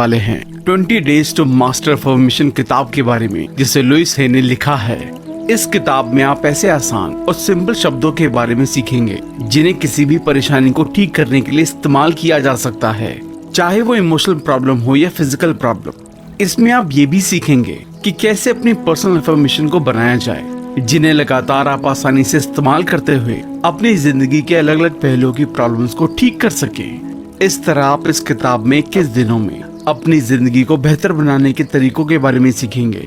वाले हैं 20 days to master affirmation किताब के बारे में, जिसे लुइस हे ने लिखा है। इस किताब में आप ऐसे आसान और सिंपल शब्दों के बारे में सीखेंगे जिन्हें किसी भी परेशानी को ठीक करने के लिए इस्तेमाल किया जा सकता है, चाहे वो इमोशनल प्रॉब्लम हो या फिजिकल प्रॉब्लम। इसमें आप ये भी सीखेंगे कि कैसे अपनी पर्सनल अफर्मेशन को बनाया जाए, जिन्हें लगातार आप आसानी से इस्तेमाल करते हुए अपनी जिंदगी के अलग अलग पहलुओं की प्रॉब्लम्स को ठीक कर सकें। इस तरह आप इस किताब में 21 दिनों में अपनी जिंदगी को बेहतर बनाने के तरीकों के बारे में सीखेंगे।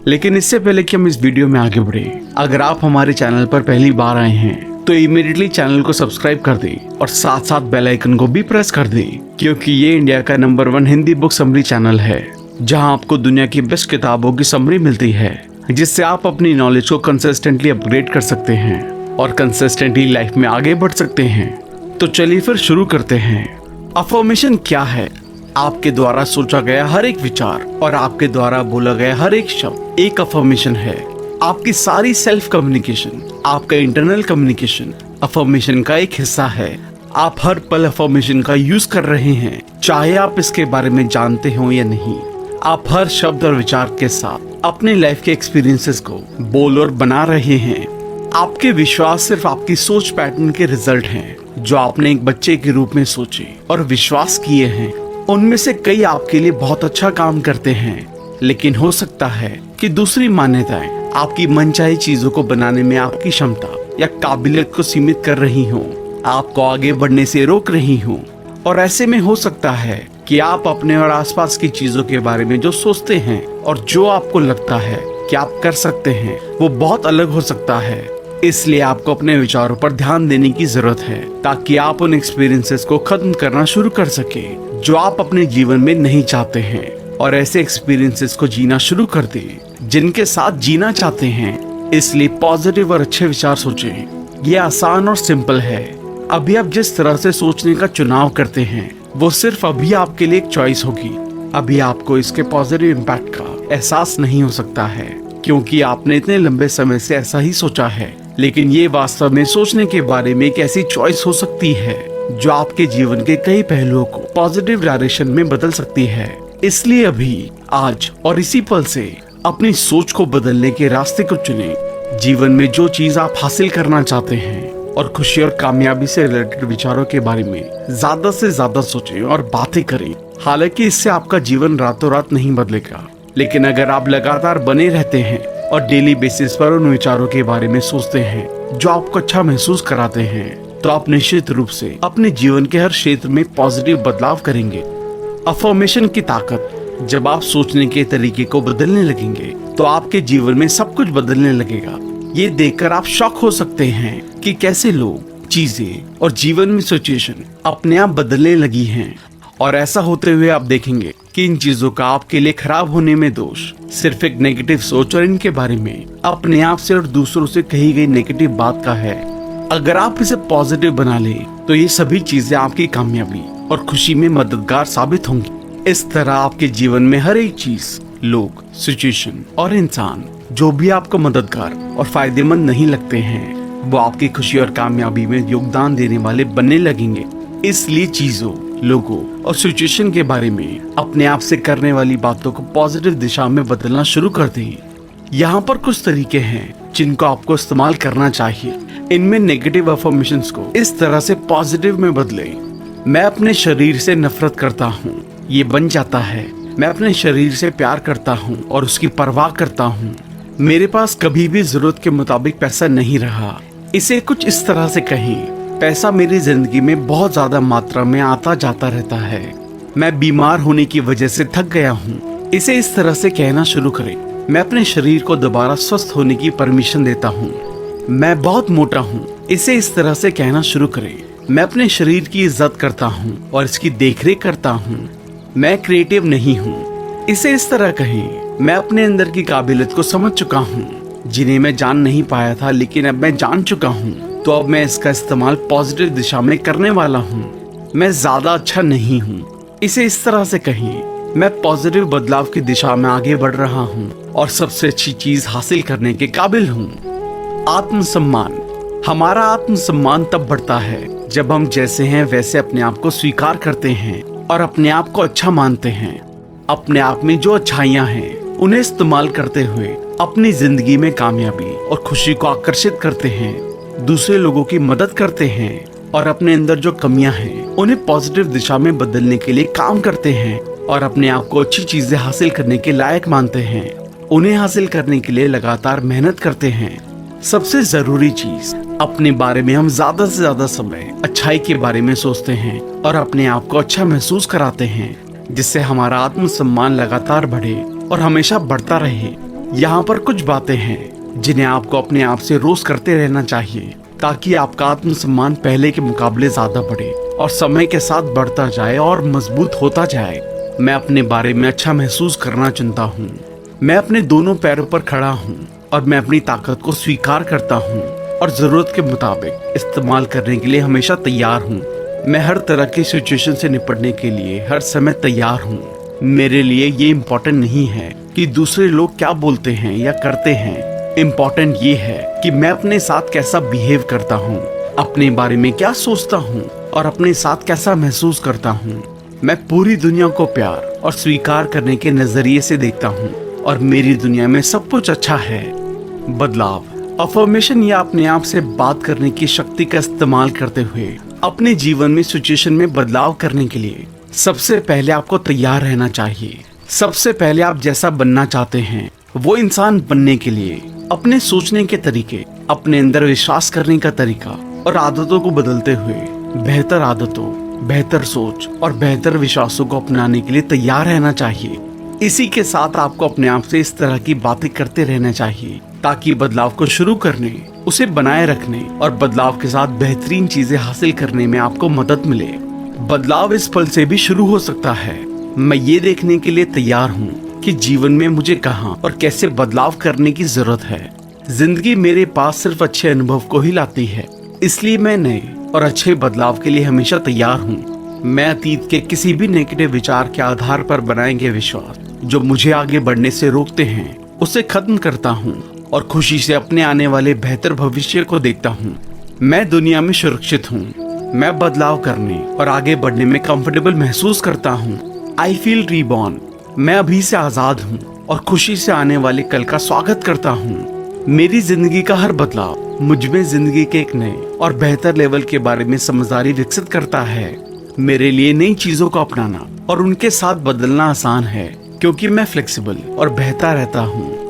लेकिन इससे पहले कि हम इस वीडियो में आगे बढ़े, अगर आप हमारे चैनल पर पहली बार आए हैं तो इमीडिएटली चैनल को सब्सक्राइब कर दें और साथ साथ बेल आइकन को भी प्रेस कर दें, क्योंकि ये इंडिया का number 1 Hindi book summary channel है, जहां आपको दुनिया की बेस्ट किताबों की समरी मिलती है, जिससे आप अपनी नॉलेज को कंसिस्टेंटली अपग्रेड कर सकते हैं और कंसिस्टेंटली लाइफ में आगे बढ़ सकते हैं। तो चलिए फिर शुरू करते हैं। अफर्मेशन क्या है? आपके द्वारा सोचा गया हर एक विचार और आपके द्वारा बोला गया हर एक शब्द एक अफर्मेशन है। आपकी सारी सेल्फ कम्युनिकेशन, आपका इंटरनल कम्युनिकेशन अफर्मेशन का एक हिस्सा है। आप हर पल अफर्मेशन का यूज कर रहे हैं, चाहे आप इसके बारे में जानते हो या नहीं। आप हर शब्द और विचार के साथ अपने लाइफ के एक्सपीरियंसेस को बोल और बना रहे हैं। आपके विश्वास सिर्फ आपकी सोच पैटर्न के रिजल्ट हैं, जो आपने एक बच्चे के रूप में सोचे और विश्वास किए हैं। उनमें से कई आपके लिए बहुत अच्छा काम करते हैं, लेकिन हो सकता है कि दूसरी मान्यताएं आपकी मनचाही चीजों को बनाने में आपकी क्षमता या काबिलियत को सीमित कर रही हों, आपको आगे बढ़ने से रोक रही हों। और ऐसे में हो सकता है कि आप अपने और आसपास की चीजों के बारे में जो सोचते हैं और जो आपको लगता है कि आप कर सकते हैं, वो बहुत अलग हो सकता है। इसलिए आपको अपने विचारों पर ध्यान देने की जरूरत है, ताकि आप उन एक्सपीरियंसेस को खत्म करना शुरू कर सके जो आप अपने जीवन में नहीं चाहते हैं, और ऐसे एक्सपीरियंसेस को जीना शुरू कर दें जिनके साथ जीना चाहते हैं। इसलिए पॉजिटिव और अच्छे विचार सोचें। ये आसान और सिंपल है। अभी आप जिस तरह से सोचने का चुनाव करते हैं, वो सिर्फ अभी आपके लिए एक चॉइस होगी। अभी आपको इसके पॉजिटिव इम्पैक्ट का एहसास नहीं हो सकता है, क्योंकि आपने इतने लंबे समय से ऐसा ही सोचा है। लेकिन ये वास्तव में सोचने के बारे में एक ऐसी चॉइस हो सकती है जो आपके जीवन के कई पहलुओं को पॉजिटिव डायरेक्शन में बदल सकती है। इसलिए अभी, आज और इसी पल से अपनी सोच को बदलने के रास्ते को चुनें। जीवन में जो चीज आप हासिल करना चाहते हैं और खुशी और कामयाबी से रिलेटेड विचारों के बारे में ज्यादा से ज्यादा सोचें और बातें करें। हालांकि इससे आपका जीवन रातों रात नहीं बदलेगा, लेकिन अगर आप लगातार बने रहते हैं और डेली बेसिस पर उन विचारों के बारे में सोचते हैं जो आपको अच्छा महसूस कराते हैं, तो आप निश्चित रूप से अपने जीवन के हर क्षेत्र में पॉजिटिव बदलाव करेंगे। अफर्मेशन की ताकत, जब आप सोचने के तरीके को बदलने लगेंगे तो आपके जीवन में सब कुछ बदलने लगेगा। ये देखकर आप शॉक हो सकते हैं कि कैसे लोग, चीजें और जीवन में सिचुएशन अपने आप बदलने लगी हैं। और ऐसा होते हुए आप देखेंगे कि इन चीजों का आपके लिए खराब होने में दोष सिर्फ एक नेगेटिव सोच और इनके बारे में अपने आप से और दूसरों से कही गई नेगेटिव बात का है। अगर आप इसे पॉजिटिव बना ले तो ये सभी चीजें आपकी कामयाबी और खुशी में मददगार साबित होंगी। इस तरह आपके जीवन में हर एक चीज, लोग, सिचुएशन और इंसान जो भी आपको मददगार और फायदेमंद नहीं लगते हैं, वो आपकी खुशी और कामयाबी में योगदान देने वाले बनने लगेंगे। इसलिए चीजों, लोगों और सिचुएशन के बारे में अपने आप से करने वाली बातों को पॉजिटिव दिशा में बदलना शुरू कर दें। यहाँ पर कुछ तरीके हैं जिनको आपको इस्तेमाल करना चाहिए। इनमें नेगेटिव अफर्मेशंस को इस तरह से पॉजिटिव में बदलें। मैं अपने शरीर से नफरत करता हूँ, ये बन जाता है मैं अपने शरीर से प्यार करता हूँ और उसकी परवाह करता हूँ। मेरे पास कभी भी जरूरत के मुताबिक पैसा नहीं रहा। इसे कुछ इस तरह से कहें, पैसा मेरी जिंदगी में बहुत ज्यादा मात्रा में आता जाता रहता है। मैं बीमार होने की वजह से थक गया हूँ। इसे इस तरह से कहना शुरू करें, मैं अपने शरीर को दोबारा स्वस्थ होने की परमिशन देता हूँ। मैं बहुत मोटा हूँ। इसे इस तरह से कहना शुरू करें, मैं अपने शरीर की इज्जत करता हूँ और इसकी देखरेख करता हूँ। मैं क्रिएटिव नहीं हूँ। इसे इस तरह कहें, मैं अपने अंदर की काबिलियत को समझ चुका हूँ, जिन्हें मैं जान नहीं पाया था, लेकिन अब मैं जान चुका हूँ, तो अब मैं इसका इस्तेमाल पॉजिटिव दिशा में करने वाला हूँ। मैं ज्यादा अच्छा नहीं हूँ। इसे इस तरह से कहें, मैं पॉजिटिव बदलाव की दिशा में आगे बढ़ रहा हूँ और सबसे अच्छी चीज हासिल करने के काबिल हूँ। आत्मसम्मान। हमारा आत्मसम्मान तब बढ़ता है जब हम जैसे हैं वैसे अपने आप को स्वीकार करते हैं और अपने आप को अच्छा मानते हैं। अपने आप में जो अच्छाइयाँ हैं उन्हें इस्तेमाल करते हुए अपनी जिंदगी में कामयाबी और खुशी को आकर्षित करते हैं, दूसरे लोगों की मदद करते हैं और अपने अंदर जो कमियां हैं उन्हें पॉजिटिव दिशा में बदलने के लिए काम करते हैं और अपने आप को अच्छी चीजें हासिल करने के लायक मानते हैं, उन्हें हासिल करने के लिए लगातार मेहनत करते हैं। सबसे जरूरी चीज, अपने बारे में हम ज्यादा से ज्यादा समय अच्छाई के बारे में सोचते हैं और अपने आप को अच्छा महसूस कराते हैं, जिससे हमारा आत्मसम्मान लगातार बढ़े और हमेशा बढ़ता रहे। यहाँ पर कुछ बातें हैं जिन्हें आपको अपने आप से रोज करते रहना चाहिए ताकि आपका आत्मसम्मान पहले के मुकाबले ज्यादा बढ़े और समय के साथ बढ़ता जाए और मजबूत होता जाए। मैं अपने बारे में अच्छा महसूस करना चुनता हूँ। मैं अपने दोनों पैरों पर खड़ा हूँ और मैं अपनी ताकत को स्वीकार करता हूँ और जरूरत के मुताबिक इस्तेमाल करने के लिए हमेशा तैयार हूँ। मैं हर तरह की सिचुएशन से निपटने के लिए हर समय तैयार हूँ। मेरे लिए ये इम्पोर्टेंट नहीं है कि दूसरे लोग क्या बोलते हैं या करते हैं। इम्पोर्टेंट ये है कि मैं अपने साथ कैसा बिहेव करता हूँ, अपने बारे में क्या सोचता हूँ और अपने साथ कैसा महसूस करता हूँ। मैं पूरी दुनिया को प्यार और स्वीकार करने के नजरिए से देखता हूँ और मेरी दुनिया में सब कुछ अच्छा है। बदलाव, अफर्मेशन या अपने आप से बात करने की शक्ति का इस्तेमाल करते हुए अपने जीवन में सिचुएशन में बदलाव करने के लिए सबसे पहले आपको तैयार रहना चाहिए। सबसे पहले आप जैसा बनना चाहते हैं वो इंसान बनने के लिए अपने सोचने के तरीके, अपने अंदर विश्वास करने का तरीका और आदतों को बदलते हुए बेहतर आदतों, बेहतर सोच और बेहतर विश्वासों को अपनाने के लिए तैयार रहना चाहिए। इसी के साथ आपको अपने आप से इस तरह की बातें करते रहना चाहिए ताकि बदलाव को शुरू करने, उसे बनाए रखने और बदलाव के साथ बेहतरीन चीजें हासिल करने में आपको मदद मिले। बदलाव इस पल से भी शुरू हो सकता है। मैं ये देखने के लिए तैयार हूँ कि जीवन में मुझे कहाँ और कैसे बदलाव करने की जरूरत है। जिंदगी मेरे पास सिर्फ अच्छे अनुभव को ही लाती है, इसलिए मैं नए और अच्छे बदलाव के लिए हमेशा तैयार हूँ। मैं अतीत के किसी भी नेगेटिव विचार के आधार पर बनाए गए विश्वास जो मुझे आगे बढ़ने से रोकते हैं उसे खत्म करता हूँ और खुशी से अपने आने वाले बेहतर भविष्य को देखता हूँ। मैं दुनिया में सुरक्षित हूँ। मैं बदलाव करने और आगे बढ़ने में कंफर्टेबल महसूस करता हूँ। I feel reborn. मैं अभी से आजाद हूँ और खुशी से आने वाले कल का स्वागत करता हूँ। मेरी जिंदगी का हर बदलाव मुझ में जिंदगी के एक नए और बेहतर लेवल के बारे में समझदारी विकसित करता है। मेरे लिए नई चीजों को अपनाना और उनके साथ बदलना आसान है क्योंकि मैं फ्लेक्सिबल और बेहतर रहता हूँ।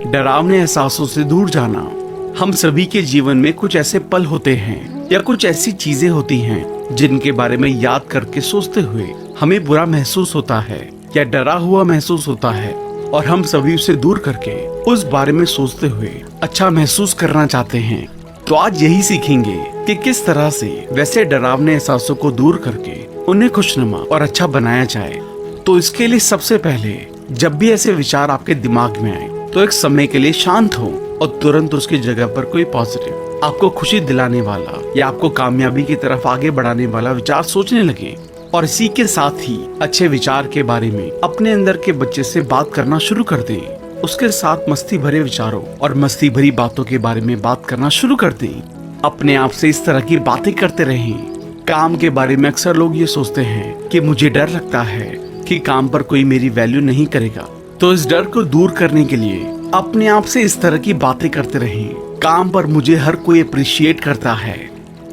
डरावने एहसासों से दूर जाना। हम सभी के जीवन में कुछ ऐसे पल होते हैं या कुछ ऐसी चीजें होती हैं जिनके बारे में याद करके सोचते हुए हमें बुरा महसूस होता है या डरा हुआ महसूस होता है और हम सभी उसे दूर करके उस बारे में सोचते हुए अच्छा महसूस करना चाहते हैं। तो आज यही सीखेंगे कि किस तरह से वैसे डरावने एहसासों को दूर करके उन्हें खुशनुमा और अच्छा बनाया जाए। तो इसके लिए सबसे पहले जब भी ऐसे विचार आपके दिमाग में आए तो एक समय के लिए शांत हो और तुरंत उसकी जगह पर कोई पॉजिटिव, आपको खुशी दिलाने वाला या आपको कामयाबी की तरफ आगे बढ़ाने वाला विचार सोचने लगे और इसी के साथ ही अच्छे विचार के बारे में अपने अंदर के बच्चे से बात करना शुरू कर दें। उसके साथ मस्ती भरे विचारों और मस्ती भरी बातों के बारे में बात करना शुरू कर दें। अपने आप से इस तरह की बातें करते रहें। काम के बारे में अक्सर लोग ये सोचते हैं कि मुझे डर लगता है कि काम पर कोई मेरी वैल्यू नहीं करेगा। तो इस डर को दूर करने के लिए अपने आप से इस तरह की बातें करते रहें। काम पर मुझे हर कोई अप्रिशिएट करता है।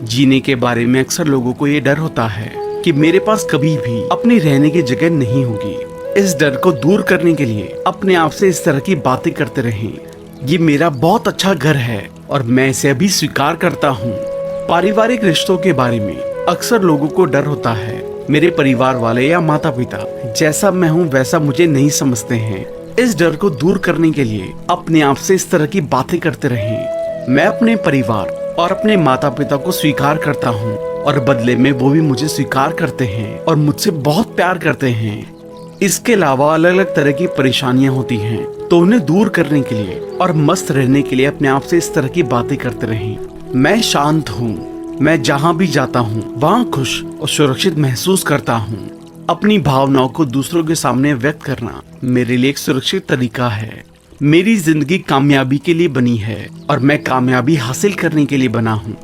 जीने के बारे में अक्सर लोगों को ये डर होता है कि मेरे पास कभी भी अपनी रहने की जगह नहीं होगी। इस डर को दूर करने के लिए अपने आप से इस तरह की बातें करते रहें। ये मेरा बहुत अच्छा घर है और मैं इसे अभी स्वीकार करता हूँ। पारिवारिक रिश्तों के बारे में अक्सर लोगों को डर होता है, मेरे परिवार वाले या माता पिता जैसा मैं हूँ वैसा मुझे नहीं समझते हैं। इस डर को दूर करने के लिए अपने आप से इस तरह की बातें करते रहें। मैं अपने परिवार और अपने माता पिता को स्वीकार करता हूँ और बदले में वो भी मुझे स्वीकार करते हैं और मुझसे बहुत प्यार करते हैं। इसके अलावा अलग अलग तरह की परेशानियां होती हैं तो उन्हें दूर करने के लिए और मस्त रहने के लिए अपने आप से इस तरह की बातें करते रहें। मैं शांत हूँ। मैं जहाँ भी जाता हूँ वहाँ खुश और सुरक्षित महसूस करता हूँ। अपनी भावनाओं को दूसरों के सामने व्यक्त करना मेरे लिए एक सुरक्षित तरीका है। मेरी जिंदगी कामयाबी के लिए बनी है और मैं कामयाबी हासिल करने के लिए बना हूँ।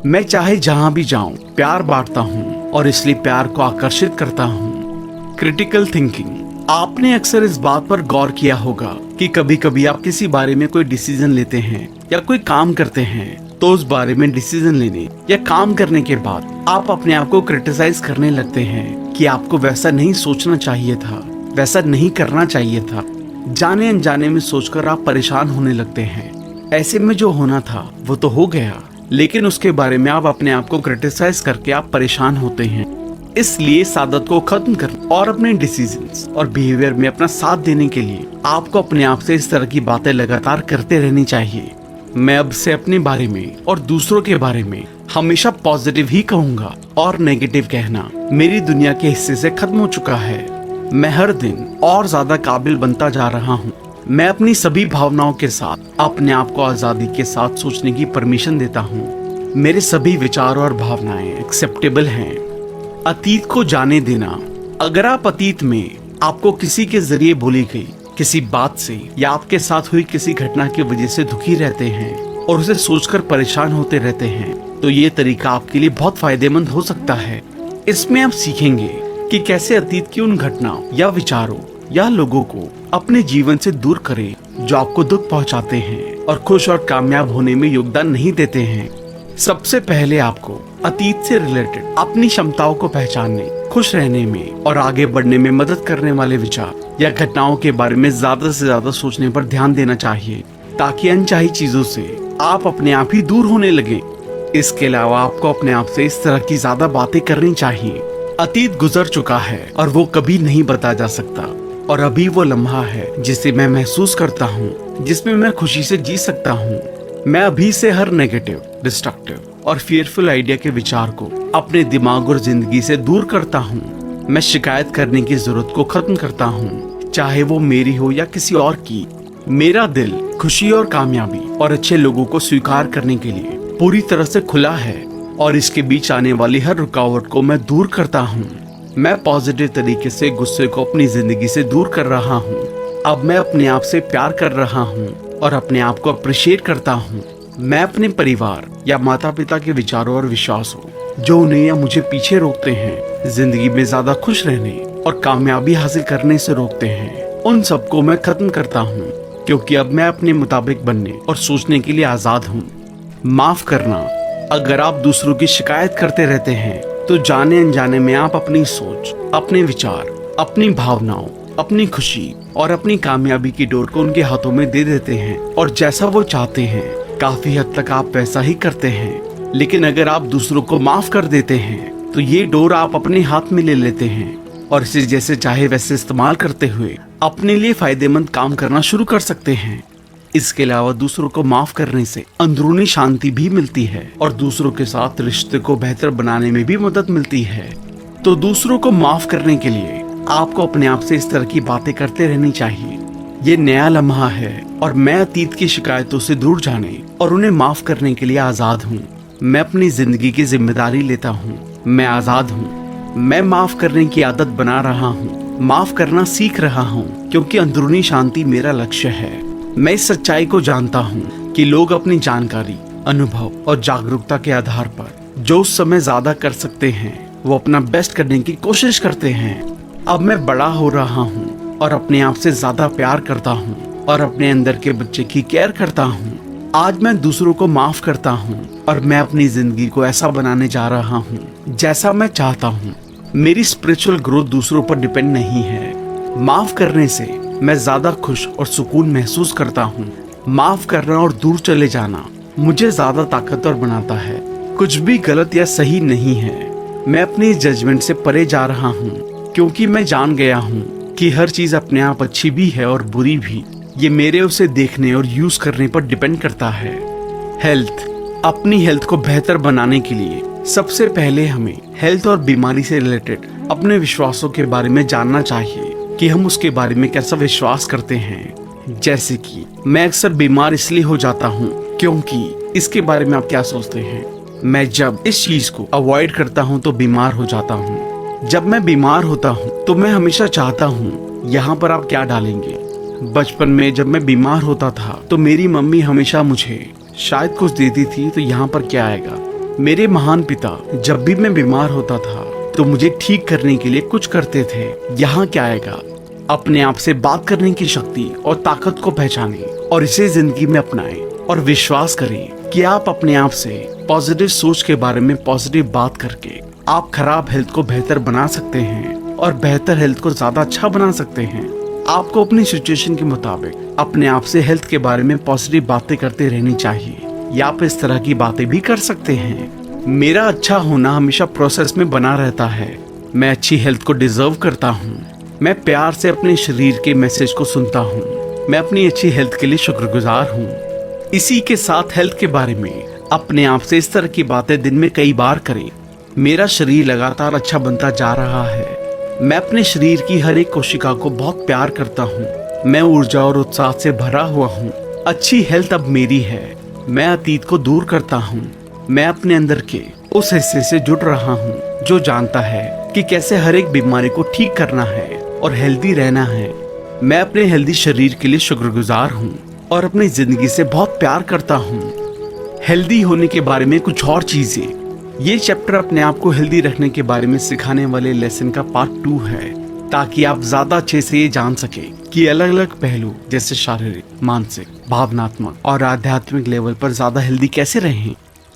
मैं चाहे जहाँ भी जाऊँ प्यार बांटता हूँ और इसलिए प्यार को आकर्षित करता हूँ। Critical thinking. आपने अक्सर इस बात पर गौर किया होगा कि कभी कभी आप किसी बारे में कोई डिसीजन लेते हैं या कोई काम करते हैं तो उस बारे में डिसीजन लेने या काम करने के बाद आप अपने आप को क्रिटिसाइज करने लगते हैं कि आपको वैसा नहीं सोचना चाहिए था, वैसा नहीं करना चाहिए था। जाने अनजाने में सोचकर आप परेशान होने लगते हैं। ऐसे में जो होना था वो तो हो गया, लेकिन उसके बारे में आप अपने आप को क्रिटिसाइज करके आप परेशान होते हैं। इसलिए इस आदत को खत्म करने और अपने डिसीजंस और बिहेवियर में अपना साथ देने के लिए आपको अपने आप से इस तरह की बातें लगातार करते रहनी चाहिए। मैं अब से अपने बारे में और दूसरों के बारे में हमेशा पॉजिटिव ही कहूंगा और नेगेटिव कहना मेरी दुनिया के हिस्से से खत्म हो चुका है। मैं हर दिन और ज्यादा काबिल बनता जा रहा हूँ। मैं अपनी सभी भावनाओं के साथ अपने आप को आजादी के साथ सोचने की परमिशन देता हूँ। मेरे सभी विचार और भावनाएं एक्सेप्टेबल हैं। अतीत को जाने देना। अगर आप अतीत में आपको किसी के जरिए बोली गई किसी बात से या आपके साथ हुई किसी घटना की वजह से दुखी रहते हैं और उसे सोचकर परेशान होते रहते हैं तो ये तरीका आपके लिए बहुत फायदेमंद हो सकता है। इसमें आप सीखेंगे कि कैसे अतीत की उन घटनाओं या विचारों या लोगों को अपने जीवन से दूर करें जो आपको दुख पहुंचाते हैं और खुश और कामयाब होने में योगदान नहीं देते हैं। सबसे पहले आपको अतीत से रिलेटेड अपनी क्षमताओं को पहचानने, खुश रहने में और आगे बढ़ने में मदद करने वाले विचार या घटनाओं के बारे में ज्यादा से ज्यादा सोचने पर ध्यान देना चाहिए ताकि अनचाही चीजों से आप अपने आप ही दूर होने लगे। इसके अलावा आपको अपने आप से इस तरह की ज्यादा बातें करनी चाहिए। अतीत गुजर चुका है और वो कभी नहीं बता जा सकता और अभी वो लम्हा है जिसे मैं महसूस करता हूँ, जिसमें मैं खुशी से जी सकता हूँ। मैं अभी से हर नेगेटिव, डिस्ट्रक्टिव और फियरफुल आइडिया के विचार को अपने दिमाग और जिंदगी से दूर करता हूँ। मैं शिकायत करने की जरूरत को खत्म करता हूँ, चाहे वो मेरी हो या किसी और की। मेरा दिल खुशी और कामयाबी और अच्छे लोगों को स्वीकार करने के लिए पूरी तरह से खुला है और इसके बीच आने वाली हर रुकावट को मैं दूर करता हूँ। मैं पॉजिटिव तरीके से गुस्से को अपनी जिंदगी से दूर कर रहा हूँ। अब मैं अपने आप से प्यार कर रहा हूँ और अपने आप को अप्रिशिएट करता हूँ। मैं अपने परिवार या माता पिता के विचारों और विश्वासों जो उन्हें या मुझे पीछे रोकते हैं, जिंदगी में ज्यादा खुश रहने और कामयाबी हासिल करने से रोकते हैं, उन सबको मैं खत्म करता हूँ क्योंकि अब मैं अपने मुताबिक बनने और सोचने के लिए आजाद हूँ। माफ करना। अगर आप दूसरों की शिकायत करते रहते हैं तो जाने अनजाने में आप अपनी सोच, अपने विचार, अपनी भावनाओं, अपनी खुशी और अपनी कामयाबी की डोर को उनके हाथों में दे देते हैं और जैसा वो चाहते हैं काफी हद तक आप वैसा ही करते हैं। लेकिन अगर आप दूसरों को माफ कर देते हैं तो ये डोर आप अपने हाथ में ले लेते हैं और इसे जैसे चाहे वैसे इस्तेमाल करते हुए अपने लिए फायदेमंद काम करना शुरू कर सकते हैं। इसके अलावा दूसरों को माफ करने से अंदरूनी शांति भी मिलती है और दूसरों के साथ रिश्ते को बेहतर बनाने में भी मदद मिलती है। तो दूसरों को माफ करने के लिए आपको अपने आप से इस तरह की बातें करते रहनी चाहिए। ये नया लम्हा है और मैं अतीत की शिकायतों से दूर जाने और उन्हें माफ करने के लिए आजाद हूँ। मैं अपनी जिंदगी की जिम्मेदारी लेता हूँ। मैं आजाद हूँ। मैं माफ करने की आदत बना रहा हूँ, माफ करना सीख रहा हूँ क्योंकि अंदरूनी शांति मेरा लक्ष्य है। मैं इस सच्चाई को जानता हूँ कि लोग अपनी जानकारी, अनुभव और जागरूकता के आधार पर जो उस समय ज्यादा कर सकते हैं वो अपना बेस्ट करने की कोशिश करते हैं। अब मैं बड़ा हो रहा हूँ और अपने आप से ज्यादा प्यार करता हूँ और अपने अंदर के बच्चे की केयर करता हूँ। आज मैं दूसरों को माफ करता हूँ और मैं अपनी जिंदगी को ऐसा बनाने जा रहा हूँ जैसा मैं चाहता हूँ। मेरी स्पिरिचुअल ग्रोथ दूसरों पर डिपेंड नहीं है। माफ करने से मैं ज्यादा खुश और सुकून महसूस करता हूँ। माफ करना और दूर चले जाना मुझे ज्यादा ताकतवर बनाता है। कुछ भी गलत या सही नहीं है। मैं अपनी जजमेंट से परे जा रहा हूँ क्योंकि मैं जान गया हूँ कि हर चीज अपने आप अच्छी भी है और बुरी भी। ये मेरे उसे देखने और यूज करने पर डिपेंड करता है। हेल्थ। अपनी हेल्थ को बेहतर बनाने के लिए सबसे पहले हमें हेल्थ और बीमारी से रिलेटेड अपने विश्वासों के बारे में जानना चाहिए कि हम उसके बारे में कैसा विश्वास करते हैं। जैसे कि मैं अक्सर बीमार इसलिए हो जाता हूँ क्योंकि इसके बारे में आप क्या सोचते हैं? मैं जब इस चीज को अवॉइड करता हूँ तो बीमार हो जाता हूँ। जब मैं बीमार होता हूँ तो मैं हमेशा चाहता हूँ यहाँ पर आप क्या डालेंगे। बचपन में जब मैं बीमार होता था तो मेरी मम्मी हमेशा मुझे शायद कुछ देती थी, तो यहाँ पर क्या आएगा। मेरे महान पिता जब भी मैं बीमार होता था तो मुझे ठीक करने के लिए कुछ करते थे, यहाँ क्या आएगा। अपने आप से बात करने की शक्ति और ताकत को पहचानें और इसे जिंदगी में अपनाएं और विश्वास करें कि आप अपने आप से पॉजिटिव सोच के बारे में पॉजिटिव बात करके आप खराब हेल्थ को बेहतर बना सकते हैं और बेहतर हेल्थ को ज्यादा अच्छा बना सकते हैं। आपको अपनी सिचुएशन के मुताबिक अपने आप से हेल्थ के बारे में पॉजिटिव बातें करते रहनी चाहिए या आप इस तरह की बातें भी कर सकते हैं। मेरा अच्छा होना हमेशा प्रोसेस में बना रहता है। मैं अच्छी हेल्थ को डिजर्व करता हूँ। मैं प्यार से अपने शरीर के मैसेज को सुनता हूँ। मैं अपनी अच्छी हेल्थ के लिए शुक्रगुजार हूँ। इसी के साथ हेल्थ के बारे में अपने आप से इस तरह की बातें दिन में कई बार करें। मेरा शरीर लगातार अच्छा बनता जा रहा है। मैं अपने शरीर की हर एक कोशिका को बहुत प्यार करता हूँ। मैं ऊर्जा और उत्साह से भरा हुआ हूँ। अच्छी हेल्थ अब मेरी है। मैं अतीत को दूर करता हूँ। मैं अपने अंदर के उस हिस्से से जुड़ रहा हूँ जो जानता है कि कैसे हर एक बीमारी को ठीक करना है और हेल्दी रहना है। मैं अपने हेल्दी शरीर के लिए शुक्रगुजार हूँ और अपनी जिंदगी से बहुत प्यार करता हूँ। हेल्दी होने के बारे में कुछ और चीजें। ये चैप्टर अपने आप को हेल्दी रखने के बारे में सिखाने वाले लेसन का पार्ट 2 है, ताकि आप ज्यादा अच्छे से ये जान सके कि अलग अलग पहलू जैसे शारीरिक, मानसिक, भावनात्मक और आध्यात्मिक लेवल पर ज्यादा हेल्दी कैसे रहें।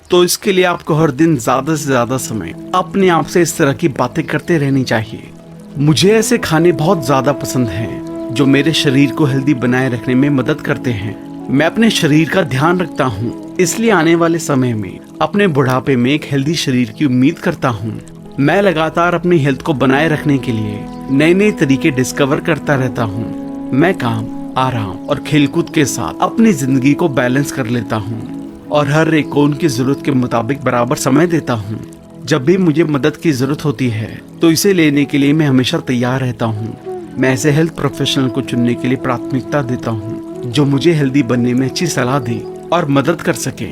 तो इसके लिए आपको हर दिन ज्यादा से ज्यादा समय अपने आप से इस तरह की बातें करते रहनी चाहिए। मुझे ऐसे खाने बहुत ज्यादा पसंद हैं जो मेरे शरीर को हेल्दी बनाए रखने में मदद करते हैं। मैं अपने शरीर का ध्यान रखता हूँ, इसलिए आने वाले समय में अपने बुढ़ापे में एक हेल्दी शरीर की उम्मीद करता हूँ। मैं लगातार अपनी हेल्थ को बनाए रखने के लिए नए नए तरीके डिस्कवर करता रहता हूँ। मैं काम, आराम और खेलकूद के साथ अपनी जिंदगी को बैलेंस कर लेता हूँ और हर एक को उनकी जरूरत के मुताबिक बराबर समय देता हूँ। जब भी मुझे मदद की जरूरत होती है तो इसे लेने के लिए मैं हमेशा तैयार रहता हूँ। मैं ऐसे हेल्थ प्रोफेशनल को चुनने के लिए प्राथमिकता देता हूँ जो मुझे हेल्दी बनने में अच्छी सलाह दे और मदद कर सके।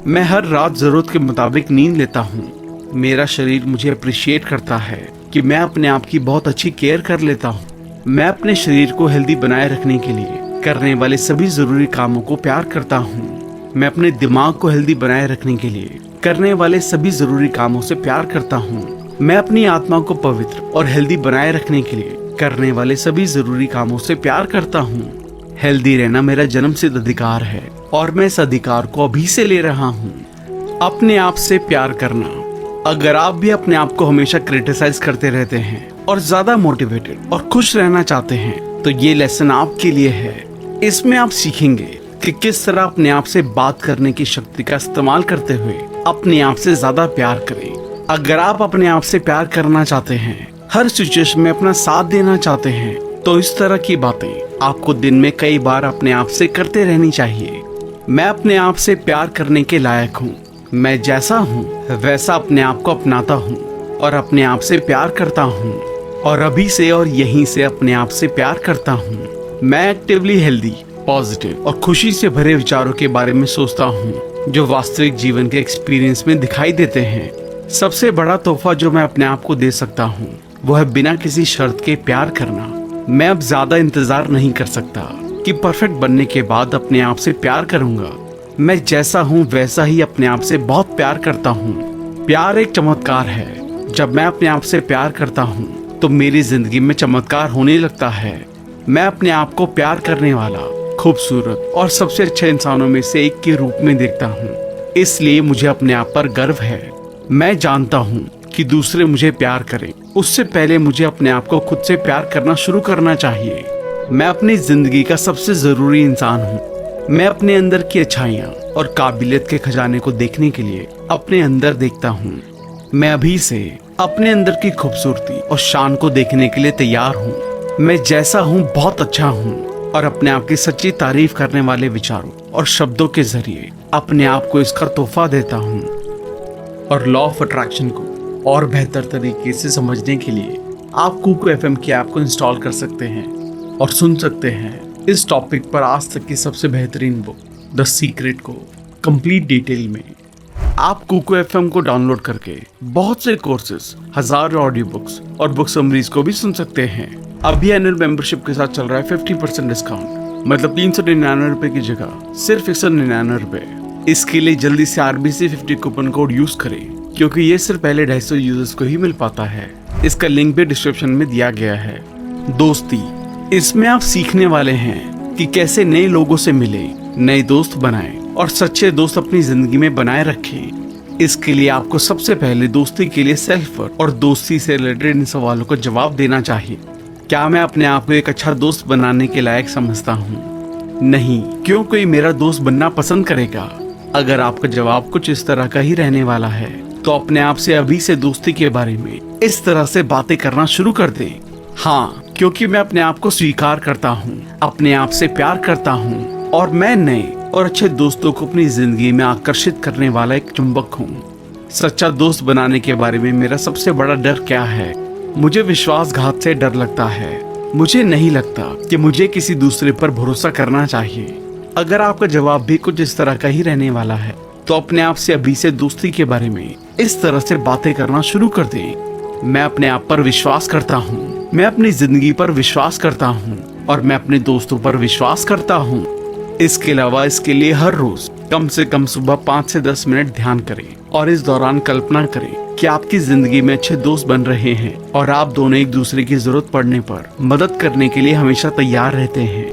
मैं हर रात जरूरत के मुताबिक नींद लेता हूँ। मेरा शरीर मुझे अप्रिशिएट करता है कि मैं अपने आप की बहुत अच्छी केयर कर लेता हूँ। मैं अपने शरीर को हेल्दी बनाए रखने के लिए करने वाले सभी जरूरी कामों को प्यार करता हूँ। मैं अपने दिमाग को हेल्दी बनाए रखने के लिए करने वाले सभी जरूरी कामों से प्यार करता हूँ। मैं अपनी आत्मा को पवित्र और हेल्दी बनाए रखने के लिए करने वाले सभी जरूरी कामों से प्यार करता हूँ। हेल्दी रहना मेरा जन्मसिद्ध अधिकार है और मैं इस अधिकार को अभी से ले रहा हूँ। अपने आप से प्यार करना। अगर आप भी अपने आप को हमेशा क्रिटिसाइज करते रहते हैं और ज्यादा मोटिवेटेड और खुश रहना चाहते हैं तो ये लेसन आपके लिए है। इसमें आप सीखेंगे कि किस तरह अपने आप से बात करने की शक्ति का इस्तेमाल करते हुए अपने आप से ज्यादा प्यार करें। अगर आप अपने आप से प्यार करना चाहते हैं, हर सिचुएशन में अपना साथ देना चाहते हैं, तो इस तरह की बातें आपको दिन में कई बार अपने आप से करते रहनी चाहिए। मैं अपने आप से प्यार करने के लायक हूँ। मैं जैसा हूँ वैसा अपने आप को अपनाता हूँ और अपने आप से प्यार करता हूँ और अभी से और यहीं से अपने आप से प्यार करता हूँ। मैं एक्टिवली हेल्दी, पॉजिटिव और खुशी से भरे विचारों के बारे में सोचता हूँ जो वास्तविक जीवन के एक्सपीरियंस में दिखाई देते हैं। सबसे बड़ा तोहफा जो मैं अपने आप को दे सकता हूँ वो है बिना किसी शर्त के प्यार करना। मैं अब ज्यादा इंतजार नहीं कर सकता कि परफेक्ट बनने के बाद अपने आप से प्यार करूंगा। मैं जैसा हूँ वैसा ही अपने आप से बहुत प्यार करता हूँ। प्यार एक चमत्कार है। जब मैं अपने आप से प्यार करता हूँ तो मेरी जिंदगी में चमत्कार होने लगता है। मैं अपने आप को प्यार करने वाला, खूबसूरत और सबसे अच्छे इंसानों में से एक के रूप में देखता हूँ, इसलिए मुझे अपने आप पर गर्व है। मैं जानता हूँ कि दूसरे मुझे प्यार करें उससे पहले मुझे अपने आप को खुद से प्यार करना शुरू करना चाहिए। मैं अपनी जिंदगी का सबसे जरूरी इंसान हूँ। मैं अपने अंदर की अच्छाइयाँ और काबिलियत के खजाने को देखने के लिए अपने अंदर देखता हूँ। मैं अभी से अपने अंदर की खूबसूरती और शान को देखने के लिए तैयार हूँ। मैं जैसा हूँ बहुत अच्छा हूँ और अपने आप की सच्ची तारीफ करने वाले विचारों और शब्दों के जरिए अपने आप को इसका तोहफा देता हूँ। और लॉ ऑफ अट्रैक्शन को और बेहतर तरीके से समझने के लिए आप कुकू एफएम की ऐप को इंस्टॉल कर सकते हैं और सुन सकते हैं इस टॉपिक पर आज तक की सबसे बेहतरीन बुक द सीक्रेट को कंप्लीट डिटेल में। आप कुकू एफएम को डाउनलोड करके बहुत से कोर्सेज, हजारों ऑडियो बुक्स और बुक समरीज को भी सुन सकते हैं। अभी एनुअल मेंबरशिप के साथ चल रहा है 50% डिस्काउंट, मतलब 399 रुपए की जगह सिर्फ 199 रुपए। इसके लिए जल्दी से RBC 50 कूपन कोड यूज करें क्योंकि ये सिर्फ पहले 250 यूजर्स को ही मिल पाता है। इसका लिंक भी डिस्क्रिप्शन में दिया गया है। दोस्ती, इसमें आप सीखने वाले हैं कि कैसे नए लोगों से मिले, नए दोस्त बनाएं और सच्चे दोस्त अपनी जिंदगी में बनाए रखें। इसके लिए आपको सबसे पहले दोस्ती के लिए सेल्फ वर्थ और दोस्ती से रिलेटेड इन सवालों का जवाब देना चाहिए। क्या मैं अपने आप को एक अच्छा दोस्त बनाने के लायक समझता हूँ? नहीं। क्यों कोई मेरा दोस्त बनना पसंद करेगा? अगर आपका जवाब कुछ इस तरह का ही रहने वाला है तो अपने आप से अभी से दोस्ती के बारे में इस तरह से बातें करना शुरू कर दें। हाँ, क्योंकि मैं अपने आप को स्वीकार करता हूँ, अपने आप से प्यार करता हूँ और मैं नए और अच्छे दोस्तों को अपनी जिंदगी में आकर्षित करने वाला एक चुंबक हूँ। सच्चा दोस्त बनाने के बारे में मेरा सबसे बड़ा डर क्या है? मुझे विश्वासघात से डर लगता है। मुझे नहीं लगता कि मुझे किसी दूसरे पर भरोसा करना चाहिए। अगर आपका जवाब भी कुछ इस तरह का ही रहने वाला है तो अपने आप से अभी से दोस्ती के बारे में इस तरह से बातें करना शुरू कर दें। मैं अपने आप पर विश्वास करता हूँ, मैं अपनी जिंदगी पर विश्वास करता हूँ और मैं अपने दोस्तों पर विश्वास करता हूँ। इसके अलावा इसके लिए हर रोज कम से कम सुबह 5 से 10 मिनट ध्यान करें और इस दौरान कल्पना करें कि आपकी जिंदगी में अच्छे दोस्त बन रहे हैं और आप दोनों एक दूसरे की जरूरत पड़ने पर मदद करने के लिए हमेशा तैयार रहते हैं।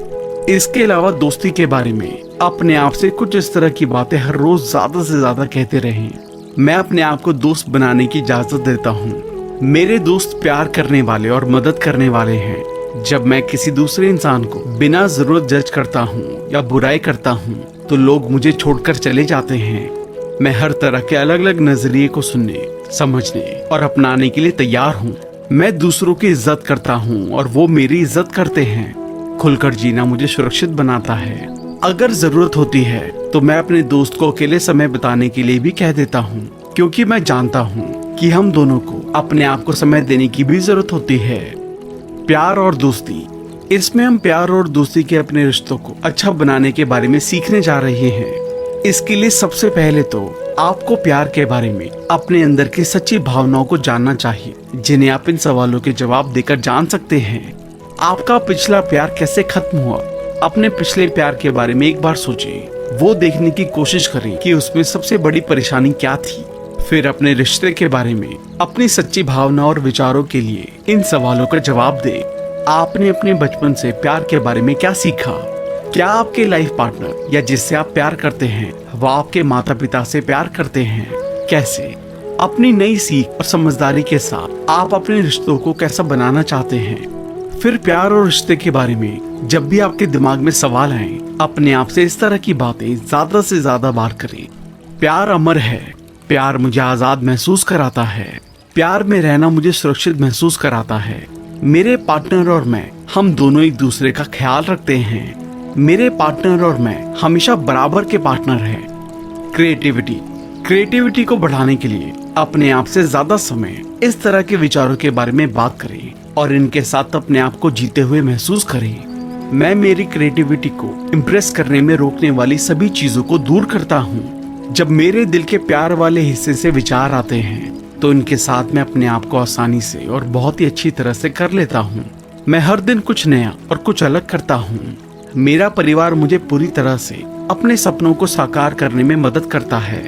इसके अलावा दोस्ती के बारे में अपने आप से कुछ इस तरह की बातें हर रोज ज्यादा से ज्यादा कहते रहें। मैं अपने आप को दोस्त बनाने की इजाजत देता हूँ। मेरे दोस्त प्यार करने वाले और मदद करने वाले हैं। जब मैं किसी दूसरे इंसान को बिना जरूरत जज करता हूँ या बुराई करता हूँ तो लोग मुझे छोड़कर चले जाते हैं। मैं हर तरह के अलग अलग नजरिए को सुनने, समझने और अपनाने के लिए तैयार हूँ। मैं दूसरों की इज्जत करता हूँ और वो मेरी इज्जत करते हैं। खुलकर जीना मुझे सुरक्षित बनाता है। अगर जरूरत होती है तो मैं अपने दोस्त को अकेले समय बिताने के लिए भी कह देता हूँ, क्योंकि मैं जानता हूँ कि हम दोनों को अपने आप को समय देने की भी जरूरत होती है। प्यार और दोस्ती, इसमें हम प्यार और दोस्ती के अपने रिश्तों को अच्छा बनाने के बारे में सीखने जा रहे हैं। इसके लिए सबसे पहले तो आपको प्यार के बारे में अपने अंदर की सच्ची भावनाओं को जानना चाहिए, जिन्हें आप इन सवालों के जवाब देकर जान सकते हैं। आपका पिछला प्यार कैसे खत्म हुआ? अपने पिछले प्यार के बारे में एक बार सोचें। वो देखने की कोशिश करें कि उसमें सबसे बड़ी परेशानी क्या थी। फिर अपने रिश्ते के बारे में अपनी सच्ची भावना और विचारों के लिए इन सवालों का जवाब दें। आपने अपने बचपन से प्यार के बारे में क्या सीखा? क्या आपके लाइफ पार्टनर या जिससे आप प्यार करते हैं वो आपके माता पिता से प्यार करते हैं? कैसे? अपनी नई सीख और समझदारी के साथ आप अपने रिश्तों को कैसा बनाना चाहते हैं? फिर प्यार और रिश्ते के बारे में जब भी आपके दिमाग में सवाल आए, अपने आप से इस तरह की बातें ज्यादा से ज्यादा बार करें। प्यार अमर है। प्यार मुझे आजाद महसूस कराता है। प्यार में रहना मुझे सुरक्षित महसूस कराता है। मेरे पार्टनर और मैं, हम दोनों एक दूसरे का ख्याल रखते हैं। मेरे पार्टनर और मैं हमेशा बराबर के पार्टनर हैं। क्रिएटिविटी को बढ़ाने के लिए अपने आप से ज्यादा समय इस तरह के विचारों के बारे में बात करें और इनके साथ अपने आप को जीते हुए महसूस करें। मैं मेरी क्रिएटिविटी को इम्प्रेस करने में रोकने वाली सभी चीजों को दूर करता हूँ। जब मेरे दिल के प्यार वाले हिस्से से विचार आते हैं तो इनके साथ मैं अपने आप को आसानी से और बहुत ही अच्छी तरह से कर लेता हूँ। मैं हर दिन कुछ नया और कुछ अलग करता हूँ। मेरा परिवार मुझे पूरी तरह से अपने सपनों को साकार करने में मदद करता है।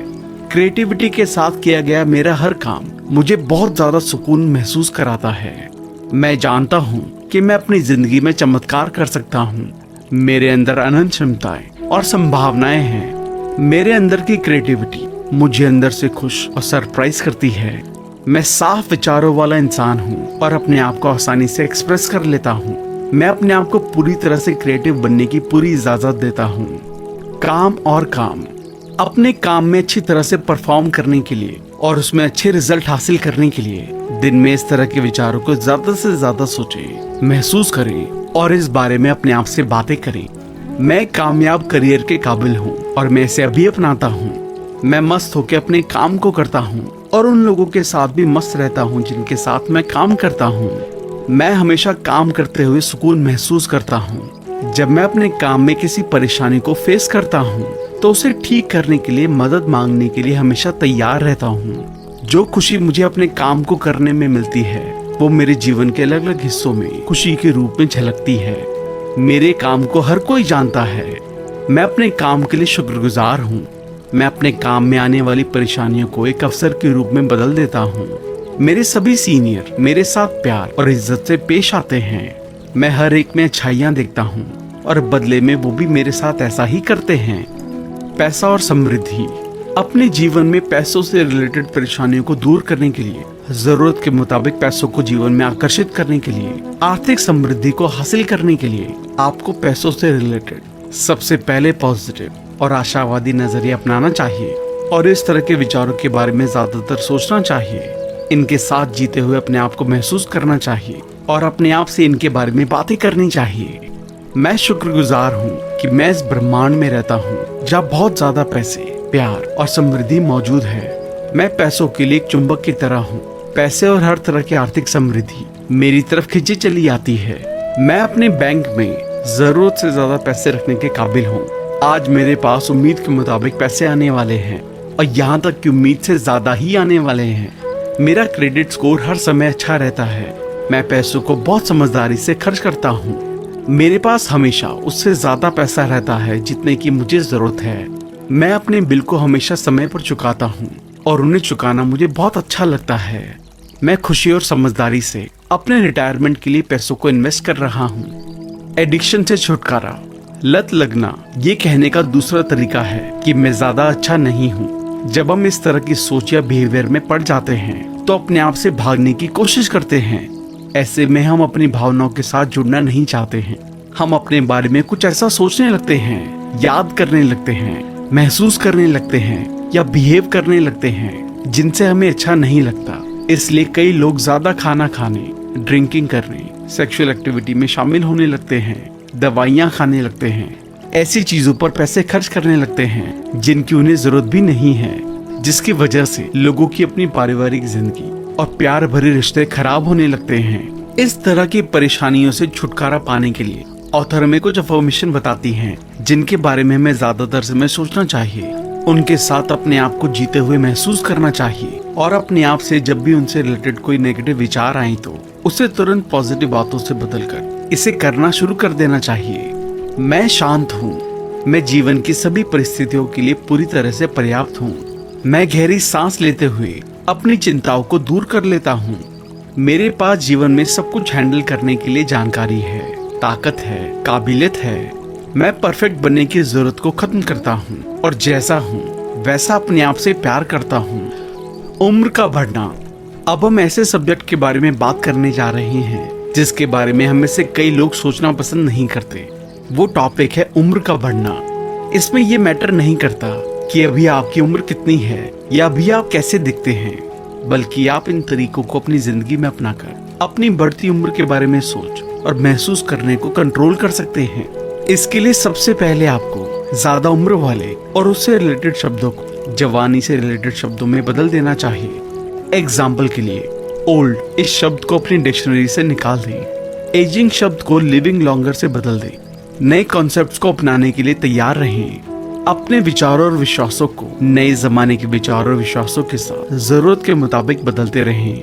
क्रिएटिविटी के साथ किया गया मेरा हर काम मुझे बहुत ज्यादा सुकून महसूस कराता है। मैं जानता हूँ कि मैं अपनी जिंदगी में चमत्कार कर सकता हूँ। मेरे अंदर अनंत क्षमताएं और संभावनाएं हैं। मेरे अंदर की क्रिएटिविटी मुझे अंदर से खुश और सरप्राइज करती है। मैं साफ विचारों वाला इंसान हूँ और अपने आप को आसानी से एक्सप्रेस कर लेता हूँ। मैं अपने आप को पूरी तरह से क्रिएटिव बनने की पूरी इजाजत देता हूँ। काम और काम, अपने काम में अच्छी तरह से परफॉर्म करने के लिए और उसमें अच्छे रिजल्ट हासिल करने के लिए दिन में इस तरह के विचारों को ज्यादा से ज्यादा सोचें, महसूस करें और इस बारे में अपने आप से बातें करें। मैं कामयाब करियर के काबिल हूँ और मैं इसे अभी अपनाता हूँ। मैं मस्त होकर अपने काम को करता हूँ और उन लोगों के साथ भी मस्त रहता हूँ जिनके साथ मैं काम करता हूँ। मैं हमेशा काम करते हुए सुकून महसूस करता हूँ। जब मैं अपने काम में किसी परेशानी को फेस करता हूँ तो उसे ठीक करने के लिए, मदद मांगने के लिए हमेशा तैयार रहता हूँ। जो खुशी मुझे अपने काम को करने में मिलती है वो मेरे जीवन के अलग अलग हिस्सों में खुशी के रूप में झलकती है। मेरे काम को हर कोई जानता है। मैं अपने काम के लिए शुक्रगुजार हूँ। मैं अपने काम में आने वाली परेशानियों को एक अवसर के रूप में बदल देता हूँ। मेरे सभी सीनियर मेरे साथ प्यार और इज्जत से पेश आते हैं। मैं हर एक में अच्छाइयाँ देखता हूँ और बदले में वो भी मेरे साथ ऐसा ही करते हैं। पैसा और समृद्धि। अपने जीवन में पैसों से रिलेटेड परेशानियों को दूर करने के लिए, जरूरत के मुताबिक पैसों को जीवन में आकर्षित करने के लिए, आर्थिक समृद्धि को हासिल करने के लिए आपको पैसों से रिलेटेड सबसे पहले पॉजिटिव और आशावादी नजरिया अपनाना चाहिए और इस तरह के विचारों के बारे में ज्यादातर सोचना चाहिए। इनके साथ जीते हुए अपने आप को महसूस करना चाहिए और अपने आप से इनके बारे में बातें करनी चाहिए। मैं शुक्रगुजार हूँ कि मैं इस ब्रह्मांड में रहता हूँ जहाँ बहुत ज्यादा पैसे, प्यार और समृद्धि मौजूद है। मैं पैसों के लिए एक चुंबक की तरह हूँ। पैसे और हर तरह की आर्थिक समृद्धि मेरी तरफ खींची चली आती है। मैं अपने बैंक में जरूरत से ज्यादा पैसे रखने के काबिल हूँ। आज मेरे पास उम्मीद के मुताबिक पैसे आने वाले हैं और यहाँ तक कि उम्मीद से ज्यादा ही आने वाले हैं। मेरा क्रेडिट स्कोर हर समय अच्छा रहता है। मैं पैसों को बहुत समझदारी से खर्च करता हूँ। मेरे पास हमेशा उससे ज्यादा पैसा रहता है जितने की मुझे जरूरत है। मैं अपने बिल को हमेशा समय पर चुकाता हूँ और उन्हें चुकाना मुझे बहुत अच्छा लगता है। मैं खुशी और समझदारी से अपने रिटायरमेंट के लिए पैसों को इन्वेस्ट कर रहा हूँ। एडिक्शन से छुटकारा। लत लगना ये कहने का दूसरा तरीका है कि मैं ज्यादा अच्छा नहीं हूँ। जब हम इस तरह की सोच या बिहेवियर में पड़ जाते हैं तो अपने आप से भागने की कोशिश करते हैं। ऐसे में हम अपनी भावनाओं के साथ जुड़ना नहीं चाहते हैं। हम अपने बारे में कुछ ऐसा सोचने लगते हैं, याद करने लगते हैं, महसूस करने लगते हैं या बिहेव करने लगते हैं जिनसे हमें अच्छा नहीं लगता। इसलिए कई लोग ज्यादा खाना खाने, ड्रिंकिंग करने, सेक्सुअल एक्टिविटी में शामिल होने लगते हैं, दवाइयाँ खाने लगते हैं, ऐसी चीजों पर पैसे खर्च करने लगते हैं जिनकी उन्हें जरूरत भी नहीं है, जिसकी वजह से लोगों की अपनी पारिवारिक जिंदगी और प्यार भरे रिश्ते खराब होने लगते हैं। इस तरह की परेशानियों से छुटकारा पाने के लिए ऑथर हमें कुछ अफर्मेशन बताती हैं जिनके बारे में हमें ज्यादातर समय सोचना चाहिए, उनके साथ अपने आप को जीते हुए महसूस करना चाहिए और अपने आप से जब भी उनसे रिलेटेड कोई नेगेटिव विचार आए तो उसे तुरंत पॉजिटिव बातों से बदलकर इसे करना शुरू कर देना चाहिए। मैं शांत हूँ। मैं जीवन की सभी परिस्थितियों के लिए पूरी तरह से पर्याप्त हूँ। मैं गहरी सांस लेते हुए अपनी चिंताओं को दूर कर लेता हूँ। मेरे पास जीवन में सब कुछ हैंडल करने के लिए जानकारी है, ताकत है, काबिलियत है। मैं परफेक्ट बनने की जरूरत को खत्म करता हूँ और जैसा हूँ वैसा अपने आप से प्यार करता हूँ। उम्र का बढ़ना। अब हम ऐसे सब्जेक्ट के बारे में बात करने जा रहे हैं जिसके बारे में हम में से कई लोग सोचना पसंद नहीं करते। वो टॉपिक है उम्र का बढ़ना। इसमें ये मैटर नहीं करता कि अभी आपकी उम्र कितनी है या अभी आप कैसे दिखते हैं, बल्कि आप इन तरीकों को अपनी जिंदगी में अपनाकर अपनी बढ़ती उम्र के बारे में सोच और महसूस करने को कंट्रोल कर सकते हैं। इसके लिए सबसे पहले आपको ज्यादा उम्र वाले और उससे रिलेटेड शब्दों को जवानी से रिलेटेड शब्दों में बदल देना चाहिए। एग्जाम्पल के लिए ओल्ड इस शब्द को अपनी डिक्शनरी से निकाल दें। एजिंग शब्द को लिविंग लॉन्गर से बदल दें। नए कॉन्सेप्ट्स को अपनाने के लिए तैयार रहें। अपने विचारों और विश्वासों को नए जमाने के विचारों और विश्वासों के साथ जरूरत के मुताबिक बदलते रहें।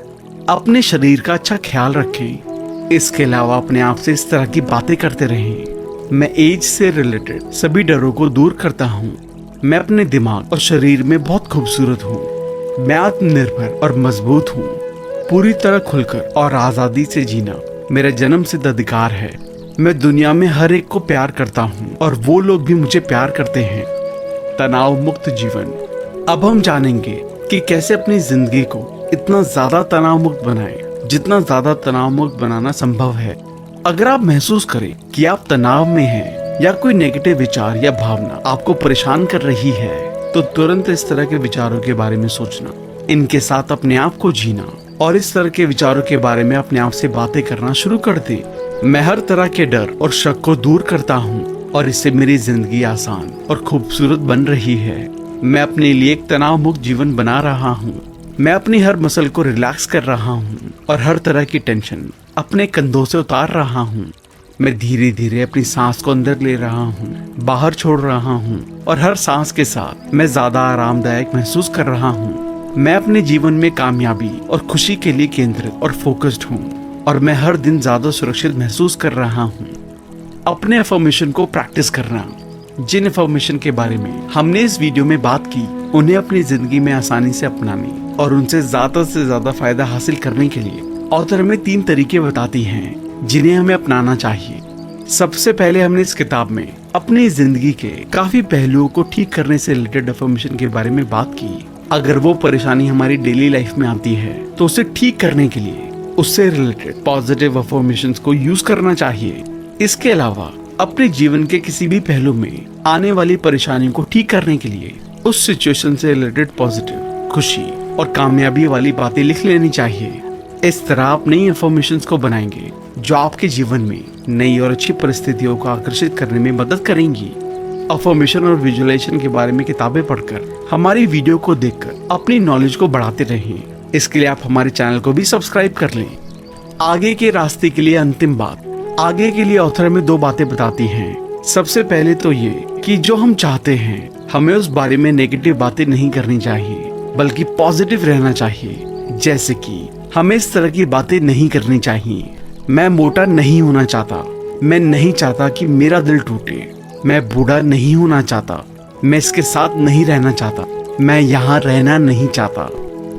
अपने शरीर का अच्छा ख्याल रखें। इसके अलावा अपने आप से इस तरह की बातें करते रहें। मैं एज से रिलेटेड सभी डरों को दूर करता हूँ। मैं अपने दिमाग और शरीर में बहुत खूबसूरत हूँ। मैं आत्मनिर्भर और मजबूत हूँ। पूरी तरह खुलकर और आजादी से जीना मेरा जन्मसिद्ध अधिकार है। मैं दुनिया में हर एक को प्यार करता हूँ और वो लोग भी मुझे प्यार करते हैं। तनाव मुक्त जीवन। अब हम जानेंगे कि कैसे अपनी जिंदगी को इतना ज्यादा तनाव मुक्त बनाएं, जितना ज्यादा तनाव मुक्त बनाना संभव है। अगर आप महसूस करें कि आप तनाव में हैं या कोई नेगेटिव विचार या भावना आपको परेशान कर रही है, तो तुरंत इस तरह के विचारों के बारे में सोचना, इनके साथ अपने आप को जीना और इस तरह के विचारों के बारे में अपने आप से बातें करना शुरू कर दे। मैं हर तरह के डर और शक को दूर करता हूँ और इससे मेरी जिंदगी आसान और खूबसूरत बन रही है। मैं अपने लिए एक तनाव मुक्त जीवन बना रहा हूँ। मैं अपनी हर मसल को रिलैक्स कर रहा हूँ और हर तरह की टेंशन अपने कंधों से उतार रहा हूँ। मैं धीरे धीरे अपनी सांस को अंदर ले रहा हूँ, बाहर छोड़ रहा हूँ और हर सांस के साथ मैं ज्यादा आरामदायक महसूस कर रहा हूँ। मैं अपने जीवन में कामयाबी और खुशी के लिए केंद्रित और फोकस्ड हूँ और मैं हर दिन ज्यादा सुरक्षित महसूस कर रहा हूँ। अपने अफर्मेशन को प्रैक्टिस करना। जिन अफर्मेशन के बारे में हमने इस वीडियो में बात की, उन्हें अपनी जिंदगी में आसानी से अपनाने और उनसे ज्यादा फायदा हासिल करने के लिए ऑथर हमें 3 तरीके बताती हैं। जिन्हें हमें अपनाना चाहिए। सबसे पहले हमने इस किताब में अपनी जिंदगी के काफी पहलुओं को ठीक करने से रिलेटेड अफर्मेशन के बारे में बात की। अगर वो परेशानी हमारी डेली लाइफ में आती है तो उसे ठीक करने के लिए उससे रिलेटेड पॉजिटिव अफर्मेशंस को यूज करना चाहिए। इसके अलावा अपने जीवन के किसी भी पहलू में आने वाली परेशानी को ठीक करने के लिए उस सिचुएशन से रिलेटेड पॉजिटिव, खुशी और कामयाबी वाली बातें लिख लेनी चाहिए। इस तरह आप नई अफर्मेशंस को बनाएंगे जो आपके जीवन में नई और अच्छी परिस्थितियों को आकर्षित करने में मदद करेंगी। अफर्मेशन और विजुअलाइजेशन के बारे में किताबें पढ़कर, हमारी वीडियो को देखकर अपनी नॉलेज को बढ़ाते रहें। इसके लिए आप हमारे चैनल को भी सब्सक्राइब कर लें। आगे के रास्ते के लिए अंतिम बात, आगे के लिए ऑथर में 2 बातें बताती हैं। सबसे पहले तो ये कि जो हम चाहते हैं हमें उस बारे में नेगेटिव बातें नहीं करनी चाहिए, बल्कि पॉजिटिव रहना चाहिए। जैसे कि हमें इस तरह की बातें नहीं करनी चाहिए, मैं मोटा नहीं होना चाहता, मैं नहीं चाहता कि मेरा दिल टूटे, मैं बूढ़ा नहीं होना चाहता, मैं इसके साथ नहीं रहना चाहता, मैं यहाँ रहना नहीं चाहता।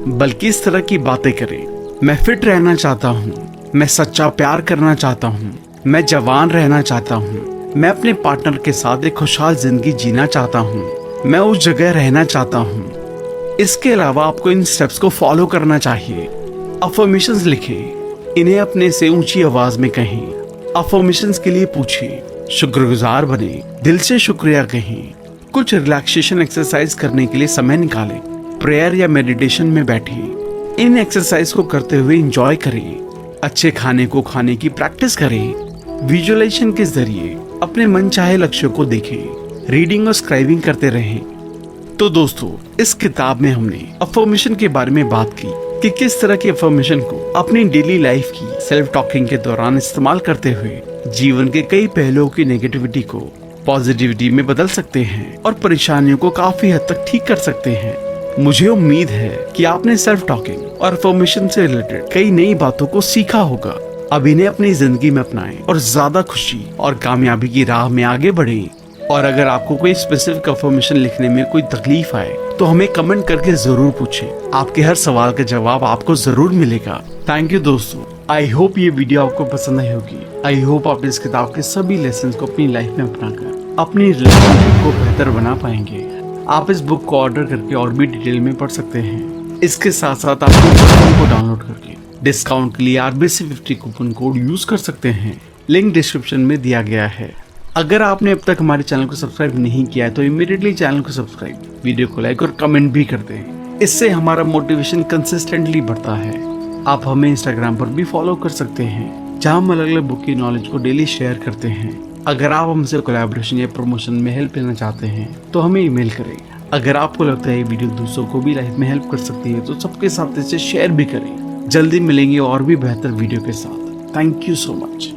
बल्कि इस तरह की बातें करें, मैं फिट रहना चाहता हूँ, मैं सच्चा प्यार करना चाहता हूँ, मैं जवान रहना चाहता हूँ, मैं अपने पार्टनर के साथ एक खुशहाल जिंदगी जीना चाहता हूँ, मैं उस जगह रहना चाहता हूँ। इसके अलावा आपको इन स्टेप्स को फॉलो करना चाहिए। अफर्मेशंस लिखें, इन्हें अपने से ऊंची आवाज में कहें। अफर्मेशंस के लिए पूछें, शुक्रगुजार बने, दिल से शुक्रिया कहें। कुछ रिलैक्सेशन एक्सरसाइज करने के लिए समय निकालें, प्रेयर या मेडिटेशन में बैठें। इन एक्सरसाइज को करते हुए एंजॉय करें। अच्छे खाने को खाने की प्रैक्टिस करें। विजुअलाइजेशन के जरिए अपने मनचाहे लक्ष्यों को देखें। रीडिंग और स्क्राइबिंग करते रहें। तो दोस्तों, इस किताब में हमने अफर्मेशन के बारे में बात की कि किस तरह की अफर्मेशन को अपनी डेली लाइफ की सेल्फ टॉकिंग के दौरान इस्तेमाल करते हुए जीवन के कई पहलुओं की नेगेटिविटी को पॉजिटिविटी में बदल सकते हैं और परेशानियों को काफी हद तक ठीक कर सकते हैं। मुझे उम्मीद है कि आपने सेल्फ टॉकिंग और अफर्मेशन से रिलेटेड कई नई बातों को सीखा होगा। अब इन्हें अपनी जिंदगी में अपनाएं और ज्यादा खुशी और कामयाबी की राह में आगे बढ़ें। और अगर आपको कोई स्पेसिफिक अफर्मेशन लिखने में कोई तकलीफ आए तो हमें कमेंट करके जरूर पूछें। आपके हर सवाल का जवाब आपको जरूर मिलेगा। थैंक यू दोस्तों। आई होप ये वीडियो आपको पसंद आई होगी। आई होप आप इस किताब के सभी लेसन को अपनी लाइफ में अपनाकर अपनी रिलेशनशिप को बेहतर बना पाएंगे। आप इस बुक को ऑर्डर करके और भी डिटेल में पढ़ सकते हैं। इसके साथ साथ आप कूपन को डाउनलोड करके डिस्काउंट के लिए RBC50 कूपन कोड यूज कर सकते हैं। लिंक डिस्क्रिप्शन में दिया गया है। अगर आपने अब तक हमारे चैनल को सब्सक्राइब नहीं किया है तो इमीडिएटली चैनल को सब्सक्राइब, वीडियो को लाइक और कमेंट भी कर दें। इससे हमारा मोटिवेशन कंसिस्टेंटली बढ़ता है। आप हमें इंस्टाग्राम पर भी फॉलो कर सकते हैं, जहां हम अलग अलग बुक की नॉलेज को डेली शेयर करते हैं। अगर आप हमसे कोलैबोरेशन या प्रमोशन में हेल्प लेना चाहते हैं तो हमें ईमेल करें। अगर आपको लगता है ये वीडियो दूसरों को भी लाइफ में हेल्प कर सकती है तो सबके साथ इसे शेयर भी करें। जल्दी मिलेंगे और भी बेहतर वीडियो के साथ। Thank you so much.